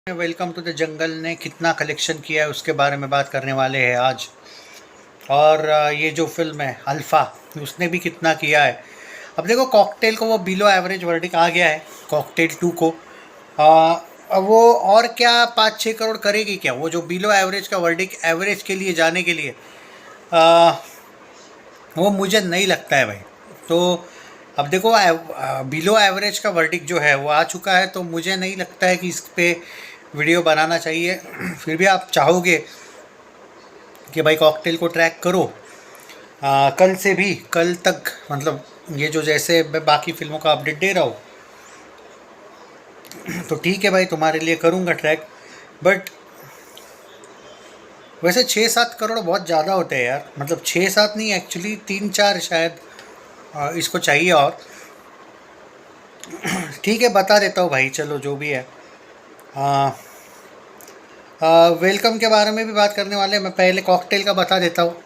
Welcome to the jungle ने कितना collection किया है उसके बारे में बात करने वाले हैं आज। और ये जो फिल्म है अल्फ़ा, उसने भी कितना किया है। अब देखो, कॉकटेल को वो बिलो एवरेज वर्डिक आ गया है। कॉकटेल 2 को अब वो और क्या 5-6 करोड़ करेगी क्या? वो जो बिलो एवरेज का वर्डिक एवरेज के लिए जाने के लिए आ, वो मुझे नहीं लगता है भाई। तो अब देखो, बिलो एवरेज का वर्डिक जो है वो आ चुका है, तो मुझे नहीं लगता है कि इस पे वीडियो बनाना चाहिए। फिर भी आप चाहोगे कि भाई कॉकटेल को ट्रैक करो कल से भी कल तक, मतलब ये जो जैसे मैं बाकी फिल्मों का अपडेट दे रहा हूँ, तो ठीक है भाई, तुम्हारे लिए करूँगा ट्रैक। बट वैसे 6-7 करोड़ बहुत ज़्यादा होते हैं यार। मतलब 6-7 नहीं, एक्चुअली 3-4 शायद इसको चाहिए। और ठीक है, बता देता हूँ भाई, चलो जो भी है। वेलकम के बारे में भी बात करने वाले हैं। मैं पहले कॉकटेल का बता देता हूँ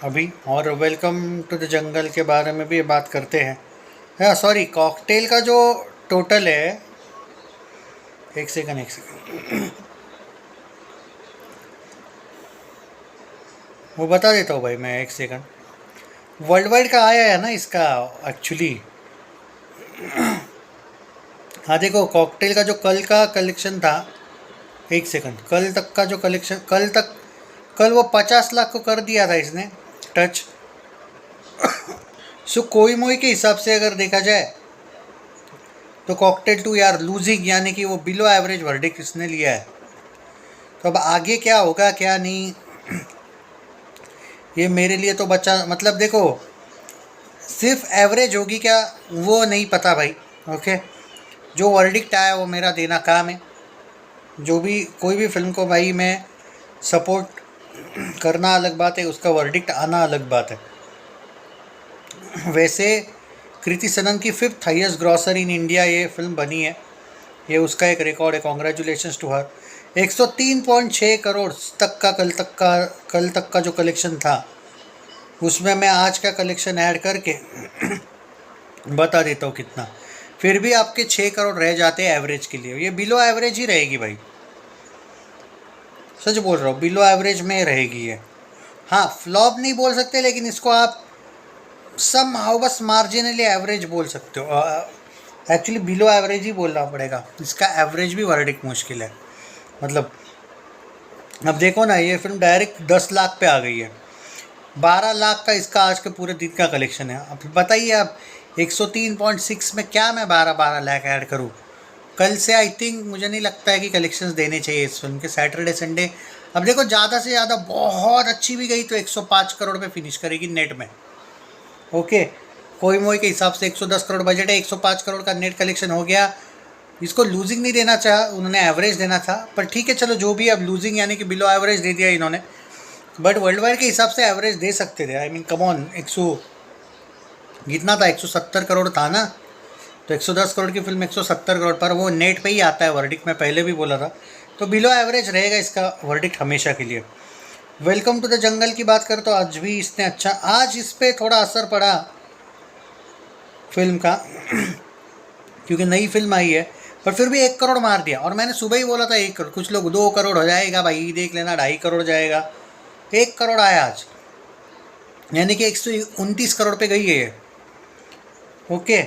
अभी, और वेलकम टू द जंगल के बारे में भी बात करते हैं। हाँ सॉरी, कॉकटेल का जो टोटल है, एक सेकंड वो बता देता हूँ भाई मैं, एक सेकंड। वर्ल्ड वाइड का आया है ना इसका एक्चुअली। हाँ देखो, कॉकटेल का जो कल का कलेक्शन था, एक सेकंड, कल तक का जो कलेक्शन, कल वो 50 लाख को कर दिया था इसने टच। सो कोई मोई के हिसाब से अगर देखा जाए तो कॉकटेल 2 यार लूजिंग, यानी कि वो बिलो एवरेज वर्डिक्ट इसने लिया है। तो अब आगे क्या होगा क्या नहीं, ये मेरे लिए तो बच्चा, मतलब देखो, सिर्फ एवरेज होगी क्या वो नहीं पता भाई। ओके, जो वर्डिक्ट आया वो मेरा देना काम है। जो भी कोई भी फिल्म को भाई मैं सपोर्ट करना अलग बात है, उसका वर्डिक्ट आना अलग बात है। वैसे कृति सनन की 5th highest grocer in India ये फिल्म बनी है। ये उसका एक रिकॉर्ड है, कॉन्ग्रेचुलेशंस टू हर। 103.6 करोड़ तक का कल तक का जो कलेक्शन था, उसमें मैं आज का कलेक्शन ऐड करके बता देता हूँ कितना। फिर भी आपके 6 करोड़ रह जाते हैं एवरेज के लिए। ये बिलो एवरेज ही रहेगी भाई, सच बोल रहा हूँ, बिलो एवरेज में रहेगी ये। हाँ, फ्लॉप नहीं बोल सकते, लेकिन इसको आप सम हाउ बस मार्जिनली एवरेज बोल सकते हो। एक्चुअली बिलो एवरेज ही बोलना पड़ेगा, इसका एवरेज भी वर्डिक मुश्किल है। मतलब अब देखो ना, ये फिल्म डायरेक्ट 10 लाख पे आ गई है। 12 लाख का इसका आज के पूरे दिन का कलेक्शन है। अब बताइए आप, 103.6 में क्या मैं 12 लाख ऐड करूँ? कल से आई थिंक मुझे नहीं लगता है कि कलेक्शंस देने चाहिए इस फिल्म के। सैटरडे संडे अब देखो, ज़्यादा से ज़्यादा बहुत अच्छी भी गई तो 105 करोड़ पे फिनिश करेगी नेट में। ओके, कोई मोई के हिसाब से 110 करोड़ बजट है, 105 करोड़ का नेट कलेक्शन हो गया। इसको लूजिंग नहीं देना चाहा उन्होंने, एवरेज देना था। पर ठीक है, चलो जो भी, अब लूजिंग यानी कि बिलो एवरेज दे दिया इन्होंने। बट वर्ल्ड वाइड के हिसाब से एवरेज दे सकते थे। आई मीन कम ऑन, 100 कितना था, 170 करोड़ था ना। तो 110 करोड़ की फिल्म 170 करोड़ पर, वो नेट पे ही आता है वर्डिक्ट, मैं पहले भी बोला था। तो बिलो एवरेज रहेगा इसका वर्डिक्ट हमेशा के लिए। वेलकम टू द जंगल की बात करें तो आज भी इसने अच्छा, आज इस पर थोड़ा असर पड़ा फिल्म का क्योंकि नई फिल्म आई है। पर फिर भी 1 करोड़ मार दिया, और मैंने सुबह ही बोला था 1 करोड़। कुछ लोग 2 करोड़ हो जाएगा भाई, देख लेना 2.5 करोड़ जाएगा। 1 करोड़ आया आज, यानी कि 129 करोड़ पे गई है ये। ओके,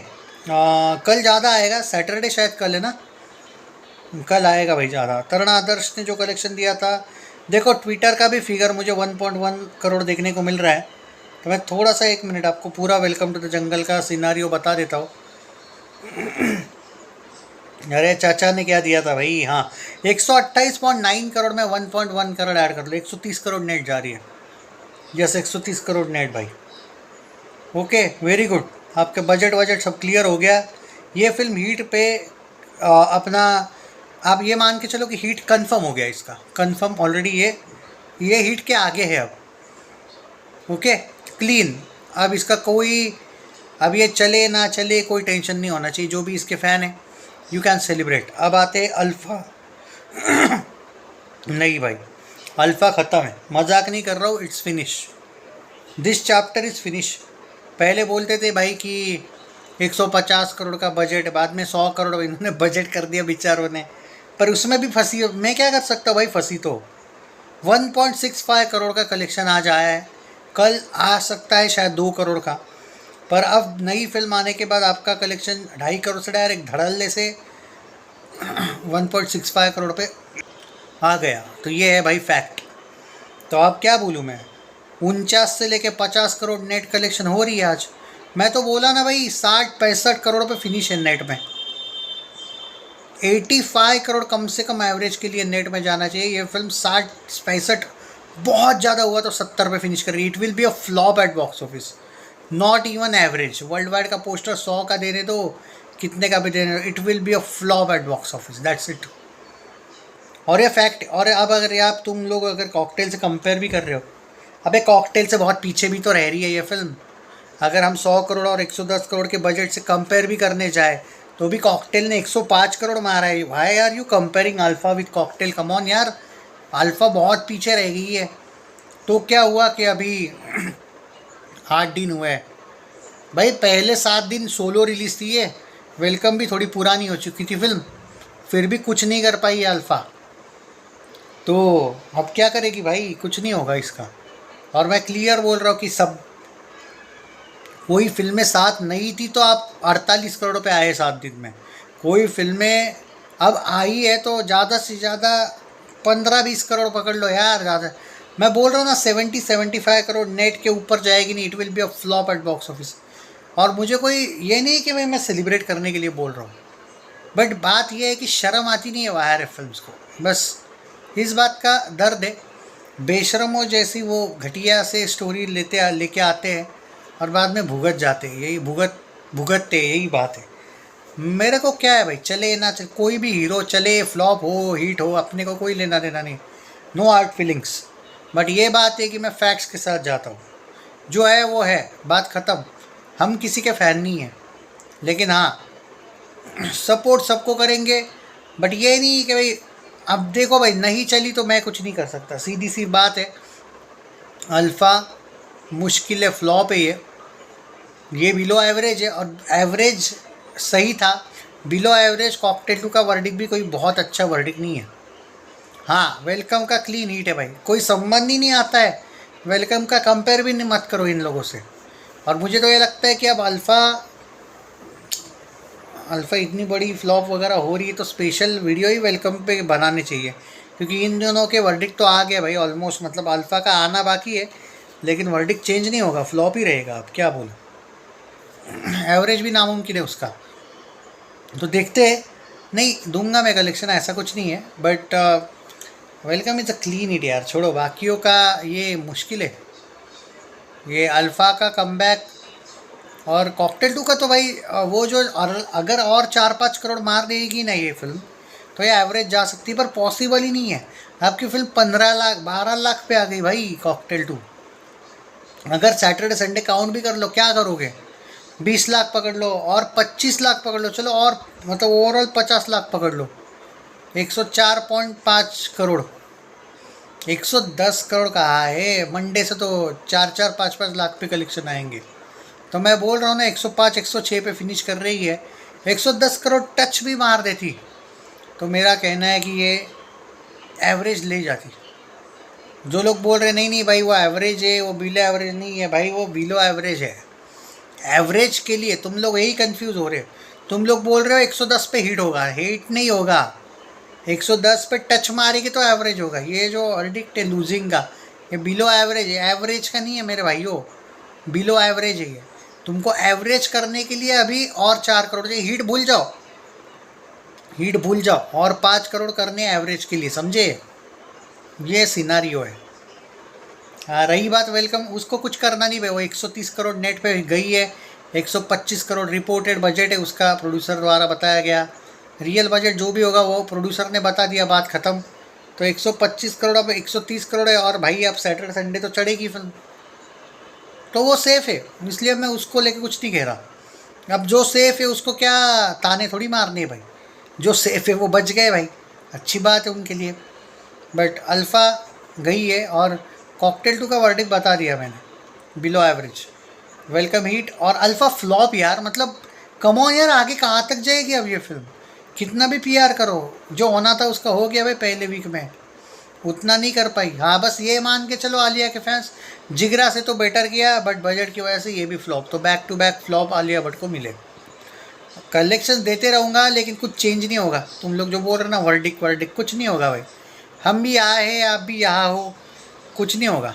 कल ज़्यादा आएगा, सैटरडे शायद कल है ना, कल आएगा भाई ज़्यादा। तरण आदर्श ने जो कलेक्शन दिया था, देखो ट्विटर का भी फिगर मुझे 1.1 करोड़ देखने को मिल रहा है। तो मैं थोड़ा सा 1 मिनट आपको पूरा वेलकम टू द जंगल का सिनारियो बता देता हूँ। अरे चाचा ने क्या दिया था भाई, हाँ, 128.9 करोड़ में 1.1 करोड़ ऐड कर लो, 130 करोड़ नेट जा रही है। यस, 130 करोड़ नेट भाई। ओके, वेरी गुड, आपके बजट सब क्लियर हो गया। ये फिल्म हीट पे अपना, आप ये मान के चलो कि हीट कंफर्म हो गया इसका, कंफर्म ऑलरेडी। ये हीट के आगे है अब। Okay, clean. अब इसका कोई, अब ये चले ना चले कोई टेंशन नहीं होना चाहिए। जो भी इसके फ़ैन है, यू कैन सेलिब्रेट। अब आते अल्फ़ा। नहीं भाई, अल्फ़ा ख़त्म है, मजाक नहीं कर रहा हूँ, it's finish, this chapter is finish. पहले बोलते थे भाई कि 150 करोड़ का बजट, बाद में 100 करोड़ इन्होंने बजट कर दिया बेचारों ने। पर उसमें भी फंसी, मैं क्या कर सकता हूँ भाई, फंसी तो 1.65 करोड़ का कलेक्शन आज आया है, कल आ सकता है शायद 2 करोड़ का, पर अब नई फिल्म आने के बाद आपका कलेक्शन 2.5 करोड़ से डायरेक्ट धड़ल्ले से 1.65 करोड़ पे आ गया। तो ये है भाई फैक्ट। तो अब क्या बोलूँ मैं, 49 से लेके 50 करोड़ नेट कलेक्शन हो रही है आज। मैं तो बोला ना भाई 60-65 करोड़ पे फिनिश है नेट में, 85 करोड़ कम से कम एवरेज के लिए नेट में जाना चाहिए। ये फिल्म 60-65 बहुत ज़्यादा हुआ तो 70 पे फिनिश कर रही है। It will be a flop at box office, not even average. World wide का पोस्टर 100 का देने दो, कितने का भी देने दो, it will be a flop at box office, that's it. और ये फैक्ट। और अब अगर आप तुम लोग अगर कॉकटेल से कंपेयर भी कर रहे हो, अबे कॉकटेल से बहुत पीछे भी तो रह रही है ये फिल्म। अगर हम 100 करोड़ और 110 करोड़ के बजट से कंपेयर भी करने जाए तो भी कॉकटेल ने 105 करोड़ मारा है। Why are you comparing Alpha with Cocktail? Come on यार, अल्फ़ा बहुत पीछे रह गई है। तो क्या हुआ कि अभी 8 दिन हुए भाई, पहले 7 दिन सोलो रिलीज़ थी है, वेलकम भी थोड़ी पुरानी हो चुकी थी फिल्म, फिर भी कुछ नहीं कर पाई अल्फ़ा। तो अब क्या करेगी भाई, कुछ नहीं होगा इसका। और मैं क्लियर बोल रहा हूँ कि सब कोई फिल्में साथ नहीं थी तो आप 48 करोड़ पे आए 7 दिन में। कोई फिल्में अब आई है तो ज़्यादा से ज़्यादा 15-20 करोड़ पकड़ लो यार, ज़्यादा। मैं बोल रहा हूँ ना 70-75 करोड़ नेट के ऊपर जाएगी नहीं, it will be a flop at box office. और मुझे कोई ये नहीं कि भाई मैं सेलिब्रेट करने के लिए बोल रहा हूँ, बट बात यह है कि शर्म आती नहीं है वायर फिल्म्स को, बस इस बात का दर्द है। बेशरमों जैसी वो घटिया से स्टोरी लेके आते हैं और बाद में भुगत जाते हैं, यही भुगतते, यही बात है। मेरे को क्या है भाई, चले ना चले, कोई भी हीरो चले, फ्लॉप हो हिट हो, अपने को कोई लेना देना नहीं, नो आर्ट फीलिंग्स। बट ये बात है कि मैं फैक्ट्स के साथ जाता हूँ, जो है वो है, बात ख़त्म। हम किसी के फ़ैन नहीं हैं, लेकिन हाँ सपोर्ट सबको करेंगे। बट ये नहीं कि भाई अब देखो भाई नहीं चली तो मैं कुछ नहीं कर सकता, सीधी सी बात है। अल्फ़ा मुश्किल है, फ्लॉप है ये बिलो एवरेज है, और एवरेज सही था। बिलो एवरेज कॉकटेल 2 का वर्डिक भी कोई बहुत अच्छा वर्डिक नहीं है। हाँ वेलकम का क्लीन हीट है भाई, कोई संबंध ही नहीं आता है, वेलकम का कंपेयर भी नहीं मत करो इन लोगों से। और मुझे तो ये लगता है कि अब अल्फ़ा इतनी बड़ी फ्लॉप वगैरह हो रही है तो स्पेशल वीडियो ही वेलकम पे बनाने चाहिए, क्योंकि इन दोनों के वर्डिक तो आ गया भाई ऑलमोस्ट, मतलब अल्फ़ा का आना बाकी है, लेकिन वर्डिक चेंज नहीं होगा, फ्लॉप ही रहेगा। अब क्या बोलूँ, एवरेज भी नामुमकिन है उसका। तो देखते हैं, नहीं दूंगा मैं कलेक्शन, ऐसा कुछ नहीं है, but welcome is a clean it यार। छोड़ो बाकियों का, ये मुश्किल है। ये अल्फ़ा का कमबैक और कॉकटेल 2 का तो भाई वो जो अगर और 4-5 करोड़ मार देगी ना ये फिल्म, तो ये एवरेज जा सकती है, पर पॉसिबल ही नहीं है। आपकी फिल्म 15 लाख 12 लाख पे आ गई भाई कॉकटेल 2। अगर सैटरडे संडे काउंट भी कर लो, क्या करोगे, 20 लाख पकड़ लो और 25 लाख पकड़ लो, चलो और मतलब ओवरऑल 50 लाख पकड़ लो, 104.5 करोड़। 110 करोड़ कहा है, मंडे से तो 4-4 5-5 लाख पे कलेक्शन आएंगे। तो मैं बोल रहा हूँ ना 105-106 पे फिनिश कर रही है, 110 करोड़ टच भी मार देती तो मेरा कहना है कि ये एवरेज ले जाती। जो लोग बोल रहे नहीं भाई वो एवरेज है, वो बिलो एवरेज नहीं है, भाई वो बिलो एवरेज है। एवरेज के लिए तुम लोग यही कंफ्यूज हो रहे हो, तुम लोग बोल रहे हो 110 पे हिट होगा, हिट नहीं होगा। 110 पे टच मारेगी तो एवरेज होगा। ये जो वर्डिक्ट है लूजिंग का, ये बिलो एवरेज है, एवरेज का नहीं है मेरे भाइयों, बिलो एवरेज है ये। तुमको एवरेज करने के लिए अभी और 4 करोड़ चाहिए, हिट भूल जाओ, हिट भूल जाओ, और 5 करोड़ करने एवरेज के लिए, समझे, ये सिनारियो है। रही बात वेलकम, उसको कुछ करना नहीं भाई, वो 130 करोड़ नेट पे गई है, 125 करोड़ रिपोर्टेड बजट है उसका, प्रोड्यूसर द्वारा बताया गया। रियल बजट जो भी होगा वो प्रोड्यूसर ने बता दिया, बात ख़त्म। तो 125 करोड़ अब 130 करोड़ है, और भाई अब सैटरडे संडे तो चढ़ेगी फिल्म, तो वो सेफ़ है, इसलिए मैं उसको लेके कुछ नहीं कह रहा। अब जो सेफ़ है उसको क्या ताने थोड़ी मारने भाई, जो सेफ़ है वो बच गए भाई, अच्छी बात है उनके लिए। बट अल्फ़ा गई है, और कॉकटेल 2 का वर्डिक्ट बता दिया मैंने, बिलो एवरेज, वेलकम हिट, और अल्फ़ा फ्लॉप यार, मतलब कम ऑन यार, आगे कहाँ तक जाएगी अब ये फिल्म, कितना भी पीआर करो, जो होना था उसका हो गया भाई पहले वीक में, उतना नहीं कर पाई। हाँ बस ये मान के चलो आलिया के फैंस, जिगरा से तो बेटर किया बट बजट की वजह से ये भी फ्लॉप, तो back to back flop Alia Bhatt को मिले। कलेक्शन देते रहूँगा लेकिन कुछ चेंज नहीं होगा। तुम लोग जो बोल रहे हो ना वर्डिक वर्डिक, कुछ नहीं होगा भाई। हम भी आए हैं, आप भी यहाँ हो, कुछ नहीं होगा।